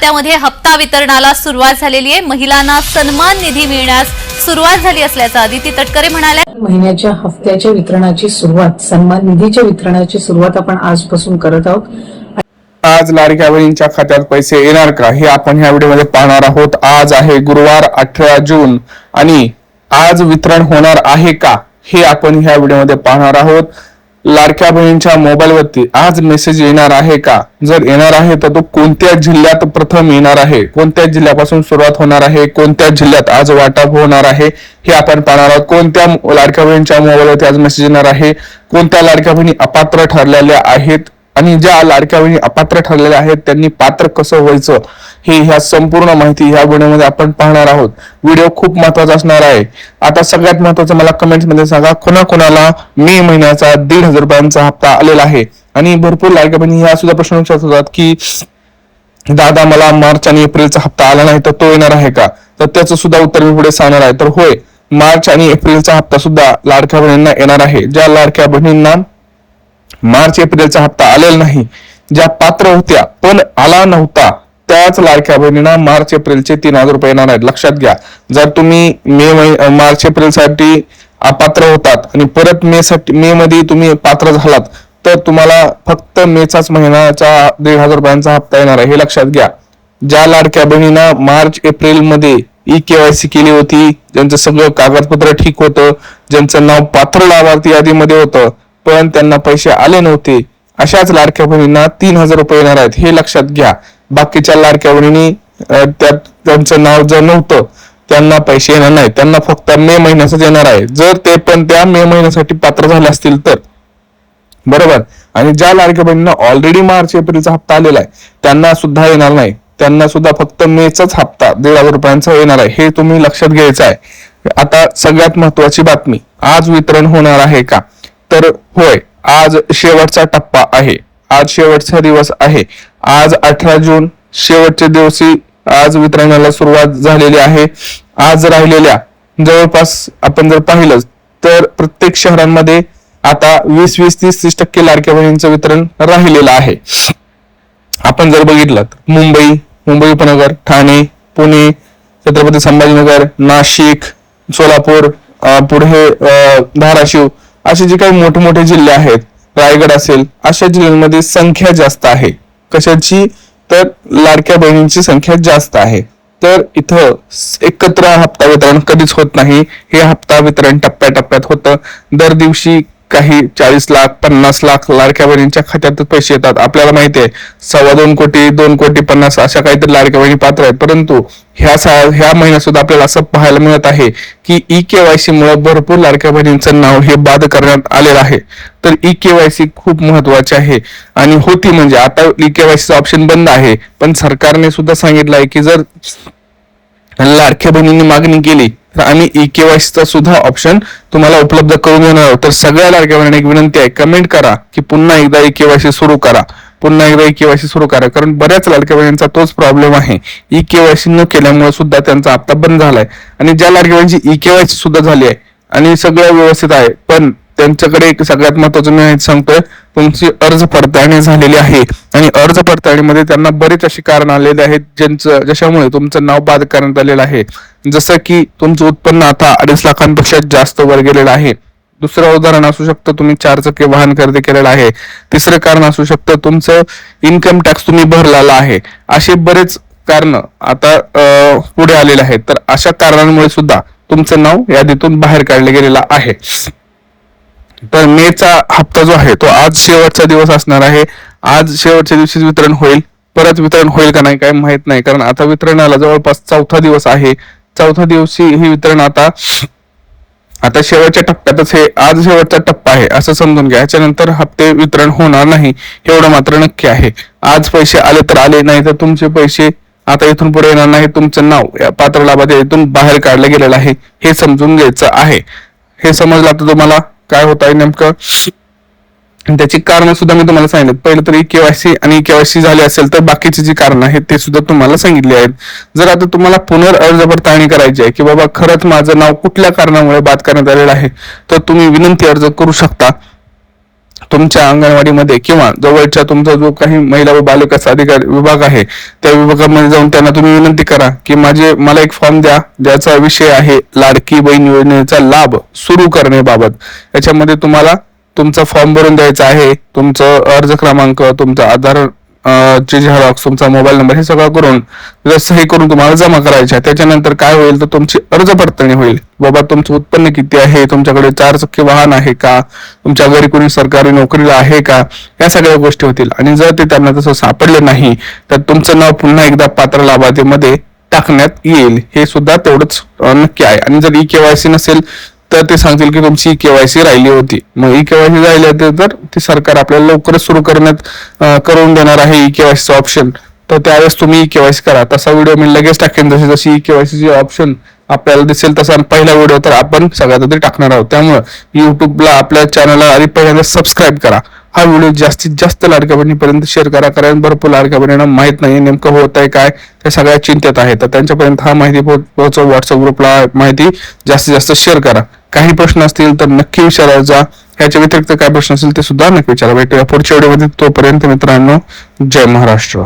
त्यामध्ये हप्ता वितरणाला सुरुवात झालेली आहे। महिलांना सन्मान निधी मिळण्यास सुरुवात झाली असल्याचं अदिती तटकरे म्हणाल्या। महिन्याच्या हप्त्याच्या वितरणाची सुरुवात, सन्मान निधीच्या वितरणाची सुरुवात आपण आजपासून करत आहोत। आज लाडक्या बहिणींच्या खात्यात पैसे येणार का हे आपण ह्या व्हिडिओमध्ये पाहणार आहोत। आज आहे गुरुवार 18 जून आणि आज वितरण होणार आहे का हे आपण ह्या व्हिडिओमध्ये पाहणार आहोत। लाडक्या बहिणींच्या मोबाईलवरती आज मेसेज येणार आहे का? जर येणार आहे तर तो कोणत्या जिल्ह्यात प्रथम येणार आहे, कोणत्या जिल्ह्यापासून सुरुवात होणार आहे, कोणत्या जिल्ह्यात आज वाटप होणार आहे हे आपण पाहणार आहोत। कोणत्या लाडक्या बहिणींच्या मोबाईलवरती आज मेसेज येणार आहे, कोणत्या लाडक्या बहिणी अपात्र ठरलेल्या आहेत आणि ज्या लाडक्या बहिणी अपात्र ठरलेल्या आहेत त्यांनी पात्र कसं व्हायचं हे ह्या संपूर्ण माहिती ह्या व्हिडिओमध्ये आपण पाहणार आहोत। व्हिडिओ खूप महत्त्वाचा असणार आहे। आता सगळ्यात महत्त्वाचं मला कमेंट्स मध्ये सांगा, कोणाकोणाला मे महिन्याचा 1,500 रुपयांचा हप्ता आलेला आहे। आणि भरपूर लाडक्या बहिणी ह्या सुद्धा प्रश्न विचारत होतात की दादा मला मार्च आणि एप्रिलचा हप्ता आला नाही तर तो येणार आहे का? तर त्याचं सुद्धा उत्तर मी पुढे सांगणार आहे। तर होय, मार्च आणि एप्रिलचा हप्ता सुद्धा लाडक्या बहिणींना येणार आहे। ज्या लाडक्या बहिणींना मार्च एप्रिलचा हप्ता आलेला नाही, ज्या पात्र होत्या पण आला नव्हता, त्याच लाडक्या बहिणींना मार्च एप्रिलचे 3,000 रुपये येणार आहेत। लक्षात घ्या, जर तुम्ही मार्च एप्रिल साठी अपात्र होतात आणि परत मे मध्ये तुम्ही पात्र झालात तर तुम्हाला फक्त मेचाच महिन्याचा 1,500 रुपयांचा हप्ता येणार आहे, हे लक्षात घ्या। ज्या लाडक्या बहिणींना मार्च एप्रिल मध्ये KYC केली होती, ज्यांचं सगळं कागदपत्र ठीक होतं, ज्यांचं नाव पात्र लाभार्थी यादीमध्ये होतं पण त्यांना पैसे आले नव्हते, अशाच लाडक्या बहिणींना 3,000 रुपये येणार आहेत, हे लक्षात घ्या। बाकीच्या लाडक्या बहिणी त्यांचं नाव जर नव्हतं त्यांना पैसे येणार नाही, त्यांना फक्त मे महिन्याचाच येणार आहे, जर ते पण त्या मे महिन्यासाठी पात्र झाले असतील तर, बरोबर। आणि ज्या लाडक्या बहिणींना ऑलरेडी मार्च एप्रिलचा हप्ता आलेला आहे त्यांना सुद्धा येणार नाही, त्यांना सुद्धा फक्त मेचाच हप्ता 1,500 रुपयांचा येणार आहे, हे तुम्ही लक्षात घ्यायचं आहे। आता सगळ्यात महत्वाची बातमी, आज वितरण होणार आहे का? तर होय, आज शेवटचा टप्पा आहे, आज शेवटचा दिवस आहे। आज 18 जून शेवटच्या दिवशी आज वितरणाला सुरुवात झालेली आहे। आज राहिलेल्या जवळपास आपण जर पाहिलं तर प्रत्येक शहरांमध्ये आता 20-20, 30-30% लाडक्या बहिणींचं वितरण राहिलेलं आहे। आपण जर बघितलं तर मुंबई उपनगर, ठाणे, पुणे, छत्रपती संभाजीनगर, नाशिक, सोलापूर, पुढे धाराशिव असे जे काही मोठे जिल्हे आहेत, रायगड असेल, अशा जिल्ह्यांमध्ये संख्या जास्त आहे। कशाची? तर लाडक्या बहिणींची संख्या जास्त आहे। तर इथं एकत्र हप्ता वितरण कधीच होत नाही, हे हप्ता वितरण टप्प्याटप्प्यात होतं। दर दिवशी काही 40 लाख 50 लाख लाडक्या बहिणींच्या खात्यात पैसे येतात। आपल्याला माहिती आहे 2.25 कोटी 2 कोटी 50 अशा काहीतरी लाडक्या बहिणी पात्र आहेत, परंतु ह्या महिन्यात सुद्धा आपल्याला असं पाहायला मिळत आहे की KYC मुळे भरपूर लाडक्या बहिणींचं नाव हे बाद करण्यात आलेलं आहे। तर KYC खूप महत्वाचे आहे आणि होती म्हणजे आता KYC ऑप्शन बंद आहे, पण सरकारने सुद्धा सांगितलं आहे की जर लाडक्या बहिणींनी मागणी केली तर आम्ही KYC चा सुद्धा ऑप्शन तुम्हाला उपलब्ध करून देणार आहोत। तर सगळ्या लाडक्या बहिणींना एक विनंती आहे, कमेंट करा की पुन्हा एकदा KYC सुरू करा, पुन्हा एकदा KYC सुरू करा, कारण बऱ्याच लाडक्या बहिणींचा तोच प्रॉब्लेम आहे, KYC न केल्यामुळे सुद्धा त्यांचा हप्ता बंद झालाय। आणि ज्या लाडक्या बहिणींची KYC सुद्धा झाली आहे आणि सगळं व्यवस्थित आहे, पण त्यांच्याकडे एक सगळ्यात महत्वाचं मी सांगतोय, तुमची अर्ज पडताळणी झालेली आहे आणि अर्ज पडताळणीमध्ये त्यांना बरेच अशी कारण आलेले आहेत ज्याच्यामुळे तुमचं नाव बाद करण्यात आलेलं आहे। जसं की तुमचं उत्पन्न आता 2.5 लाखांपेक्षा जास्त वर गेलेलं आहे। दुसरं उदाहरण असू शकतं तुम्ही 4 चाकी वाहन खरेदी केलेलं आहे। तिसरं कारण असू शकतं तुमचं इन्कम टॅक्स तुम्ही भरलेला आहे। असे बरेच कारण आता पुढे आलेले आहेत। तर अशा कारणांमुळे सुद्धा तुमचं नाव यादीतून बाहेर काढलं गेलेलं आहे। तर मेचा हप्ता जो आहे तो आज शेवटचा दिवस असणार आहे। आज शेवटच्या दिवशी वितरण होईल, परत वितरण होईल का नाही काय माहित नाही, कारण आता वितरणाला जवळपास 4था दिवस आहे। 4थ्या दिवशी हे वितरण आता शेवटच्या टप्प्यातच, हे आज शेवटचा टप्पा आहे असं समजून घ्या। याच्यानंतर हप्ते वितरण होणार नाही एवढं मात्र नक्की आहे। आज पैसे आले तर आले, नाही तर तुमचे पैसे आता इथून पुढे येणार नाही, तुमचं नाव या पात्र लाभार्थीतून बाहेर काढलं गेलेलं आहे, हे समजून घ्यायचं आहे। हे समजलं आता तुम्हाला काय होत आहे नेमकं, त्याची कारण सुद्धा मी तुम्हाला सांगितलं। पहिलं तरी KYC आणि KYC झाले असेल तर बाकीची जी कारण आहेत ते सुद्धा तुम्हाला सांगितले आहेत। जर आता तुम्हाला पुनर्अर्ज पडताळणी करायची आहे की बाबा खरंच माझं नाव कुठल्या कारणामुळे बाद करण्यात आलेलं आहे, तर तुम्ही विनंती अर्ज करू शकता। तुमच्या अंगणवाडीमध्ये किंवा जवळच्या तुमचा जो काही महिला व बालविकास अधिकारी विभाग आहे त्या विभागामध्ये जाऊन त्यांना तुम्ही विनंती करा की मला एक फॉर्म द्या ज्याचा विषय आहे लाडकी बहीण योजनेचा लाभ सुरू करण्याबाबत. याच्यामध्ये तुम्हाला तुमचा फॉर्म भरून द्यायचा आहे, तुमचं अर्ज क्रमांक, तुमचा आधार चे झेरॉक्स, तुमचा मोबाईल नंबर हे सगळं करून सही करून तुम्हाला जमा करायचे. त्याच्यानंतर काय होईल तर तुमची अर्ज पडताळणी होईल. बाबा तुमचं उत्पन्न किती आहे, तुमच्याकडे 4 चाकी वाहन आहे का, तुमच्या घरी कोणी सरकारी नोकरीला आहे का, या सगळ्या गोष्टी होतील. आणि जर ते त्यांना तसं सापडले नाही तर तुमचं नाव पुन्हा एकदा पात्र लाभार्थीमध्ये टाकण्यात येईल. हे सुद्धा तेवढंच नक्की आहे. आणि जर ई-केवायसी नसेल तर ते सांगतील की तुमची ई-केवायसी राहिली होती. मग ई-केवायसी राहिली तर ती सरकार आपल्याला लवकरच सुरू करून देणार आहे ई-केवायसी ऑप्शन. तर त्यावेळेस तुम्ही ई-केवायसी करा. तसा व्हिडिओ मी लगेच टाकेन. जशी ई-केवायसी ऑप्शन आपल्याला दिसेल तसा पहिला व्हिडिओ तर आपण सगळ्यात आधी टाकणार आहोत. त्यामुळे युट्यूबला आपल्या चॅनलला आधी पहिल्यांदा सबस्क्राईब करा. हा व्हिडिओ जास्तीत जास्त लाडक्या बहिणीपर्यंत शेअर करा. कारण भरपूर लाडक्या बहिणींना माहित नाही नेमकं होत आहे काय, त्या सगळ्या चिंतेत आहे. तर त्यांच्यापर्यंत हा माहिती पोहोचव. व्हॉट्सअप ग्रुपला माहिती जास्तीत जास्त शेअर करा. काही प्रश्न असतील तर नक्की विचारायचा. ह्याच्या व्यतिरिक्त काय प्रश्न असतील ते सुद्धा नक्की विचारा. भेटूया पुढच्या व्हिडिओमध्ये. तोपर्यंत मित्रांनो, जय महाराष्ट्र.